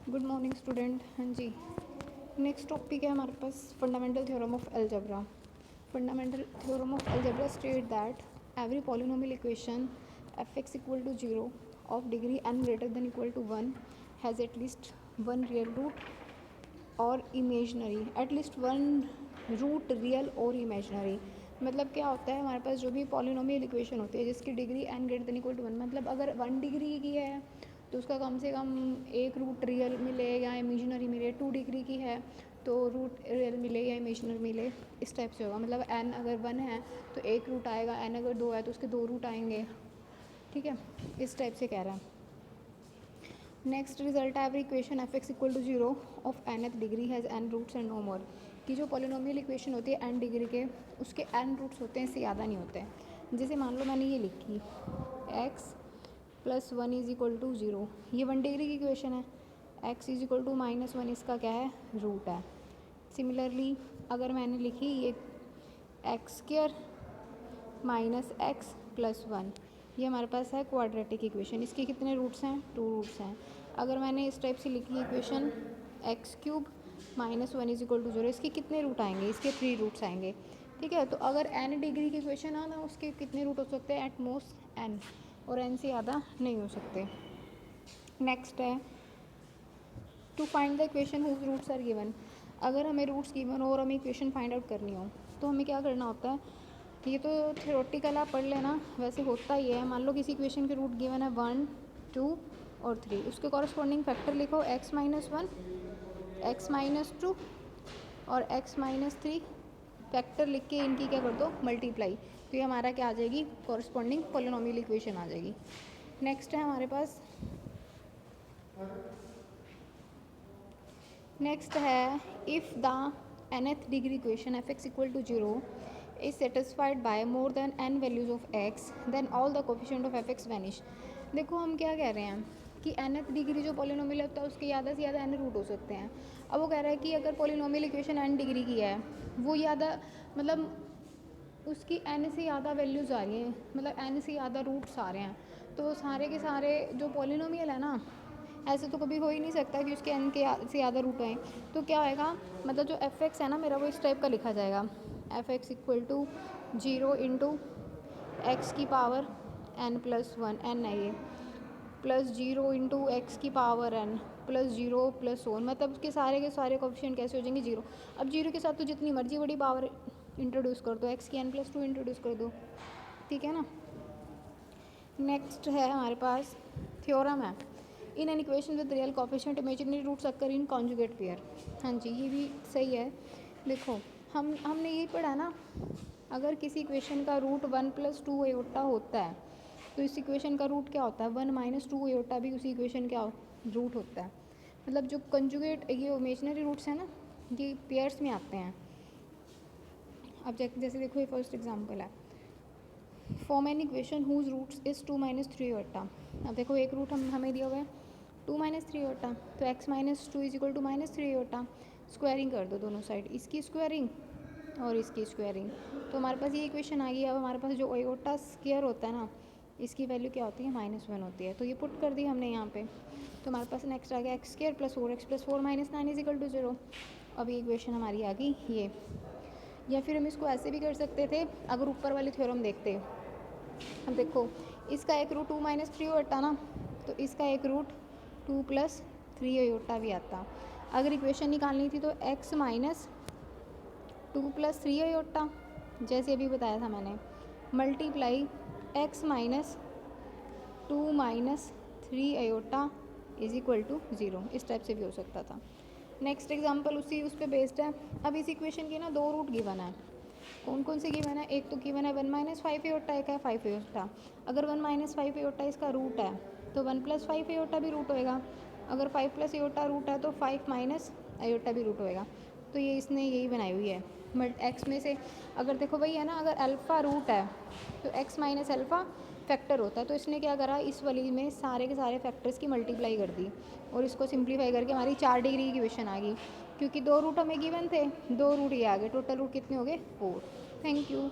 Good morning student. हाँ जी, next topic है हमारे पास fundamental theorem of algebra. Fundamental theorem of algebra state that every polynomial equation F x equal to zero of degree N greater than equal to one has at least one real root और imaginary, at least one root real और imaginary. मतलब क्या होता है, हमारे पास जो भी polynomial equation होती है जिसकी degree N greater than equal to one, मतलब अगर 1 डिग्री की है तो उसका कम से कम एक रूट रियल मिले या इमेजिनरी मिले। 2 डिग्री की है तो रूट रियल मिले या इमेजिनरी मिले, इस टाइप से होगा। मतलब एन अगर 1 है तो एक रूट आएगा, एन अगर 2 है तो उसके 2 रूट आएंगे। ठीक है, इस टाइप से कह रहा है। नेक्स्ट रिजल्ट है every equation F x equal to zero of nth degree has n roots and no more. कि जो पॉलिनोमियल इक्वेशन होती है n डिग्री के, उसके n रूट्स होते हैं, इससे ज़्यादा नहीं होते हैं। जैसे मान लो मैंने ये लिखी x plus 1 is equal to zero, ये 1 डिग्री की इक्वेशन है। x इज इक्वल टू -1 इसका क्या है, रूट है। सिमिलरली अगर मैंने लिखी ये x square minus x plus 1, ये हमारे पास है क्वाड्रेटिक इक्वेशन। इसके कितने रूट्स हैं, 2 रूट्स हैं। अगर मैंने इस टाइप से लिखी equation x cube -1 is equal to zero, इसके कितने रूट आएंगे, इसके 3 रूट्स आएंगे। ठीक है, तो अगर n डिग्री की इक्वेशन है ना, उसके कितने रूट हो सकते हैं, एट मोस्ट n, और n से ज़्यादा नहीं हो सकते। नेक्स्ट है to find the equation whose roots are given. अगर हमें रूट्स गिवन हो और हमें इक्वेशन फाइंड आउट करनी हो तो हमें क्या करना होता है, ये तो थ्योरेटिकल आप पढ़ लेना, वैसे होता ही है। मान लो किसी इक्वेशन के रूट गिवन है 1, 2 और 3, उसके कॉरस्पॉन्डिंग फैक्टर लिखो x-1, x-2 और x-3। फैक्टर लिख के इनकी क्या कर दो, मल्टीप्लाई, तो ये हमारा क्या आ जाएगी, कॉरस्पॉन्डिंग पॉलिनोमियल इक्वेशन आ जाएगी। नेक्स्ट है हमारे पास, नेक्स्ट है if the nth degree equation F x equal to zero is satisfied by more than n values of x then all the coefficient of fx vanish। देखो हम क्या कह रहे हैं कि nth डिग्री जो पॉलिनोमियल होता है उसके ज़्यादा से ज़्यादा n रूट हो सकते हैं। अब वो कह रहा है कि अगर पॉलिनोमियल इक्वेशन n डिग्री की है, वो ज़्यादा मतलब उसकी n से ज़्यादा वैल्यूज़ आ रही हैं, मतलब n से ज़्यादा रूट्स आ रहे हैं, तो सारे के सारे जो पॉलिनोमियल है ना, ऐसे तो कभी हो ही नहीं सकता कि उसके n के से ज़्यादा रूट आए। तो क्या आएगा, मतलब जो एफ एक्स है ना मेरा, वो इस टाइप का लिखा जाएगा, f x equal to zero into x की पावर n प्लस 1, n है ये, प्लस जीरो इंटू एक्स की power n plus zero plus 1, मतलब के सारे कोफिशिएंट कैसे हो जाएंगे, जीरो। अब जीरो के साथ तो जितनी मर्जी बड़ी पावर इंट्रोड्यूस कर दो, एक्स की n प्लस 2 इंट्रोड्यूस कर दो, ठीक है ना। नेक्स्ट है हमारे पास थ्योरम है in an equation with real coefficient imaginary roots occur in conjugate pair. हाँ जी, ये भी सही है। देखो हमने यही पढ़ा ना, अगर किसी इक्वेशन का रूट 1 + 2 आयोटा होता है तो इस इक्वेशन का रूट क्या होता है, 1 - 2 आयोटा भी उसी इक्वेशन का रूट होता है। मतलब जो कंजुगेट ये इमेजिनरी रूट्स हैं ना, ये पेयर्स में आते हैं। अब जैसे देखो ये फर्स्ट एग्जांपल है, form an equation whose roots is 2 - 3 iota. अब देखो एक रूट हमें दिया हुआ है 2 - 3 आयोटा, तो x - 2 is equal to -3 iota. Squaring कर दो दोनों साइड, इसकी स्क्वायरिंग और इसकी स्क्वायरिंग, तो हमारे पास ये इक्वेशन आ गई। अब हमारे पास जो आयोटा स्क्वायर होता है ना, इसकी वैल्यू क्या होती है, -1 होती है, तो ये पुट कर दी हमने यहाँ पे। तो हमारे पास नेक्स्ट आ गया x² + 4x + 4 - 9 is equal to 0। अब ये इक्वेशन हमारी आ गई ये। या फिर हम इसको ऐसे भी कर सकते थे, अगर ऊपर वाली थ्योरम देखते। अब देखो इसका एक रूट 2 - 3 आयोटा ना, तो इसका एक रूट 2 + 3 आयोटा भी आता। अगर इक्वेशन निकालनी थी तो x - 2 + 3 आयोटा, जैसे अभी बताया था मैंने, multiply x - 2 - 3 iota is equal to 0। इस टाइप से भी हो सकता था। नेक्स्ट एग्जांपल उस पर बेस्ड है। अब इस इक्वेशन की ना 2 रूट गिवन है। कौन कौन से गिवन है, एक तो गिवन है 1 - 5 आयोटा, एक है 5 आयोटा। अगर 1 - 5 आयोटा इसका रूट है तो 1 + 5 आयोटा भी रूट होएगा। अगर 5 + आयोटा रूट है तो 5 - आयोटा भी रूट होएगा। तो ये इसने यही बनाई हुई है। बट एक्स में से अगर देखो वही है ना, अगर अल्फ़ा रूट है तो x - अल्फ़ा फैक्टर होता है, तो इसने क्या करा, इस वाली में सारे के सारे फैक्टर्स की मल्टीप्लाई कर दी और इसको सिंप्लीफाई करके हमारी 4 डिग्री की इक्वेशन आ गई। क्योंकि 2 रूट हमें गिवन थे, 2 रूट ये आ गए, टोटल रूट कितने हो गए, 4। Thank you.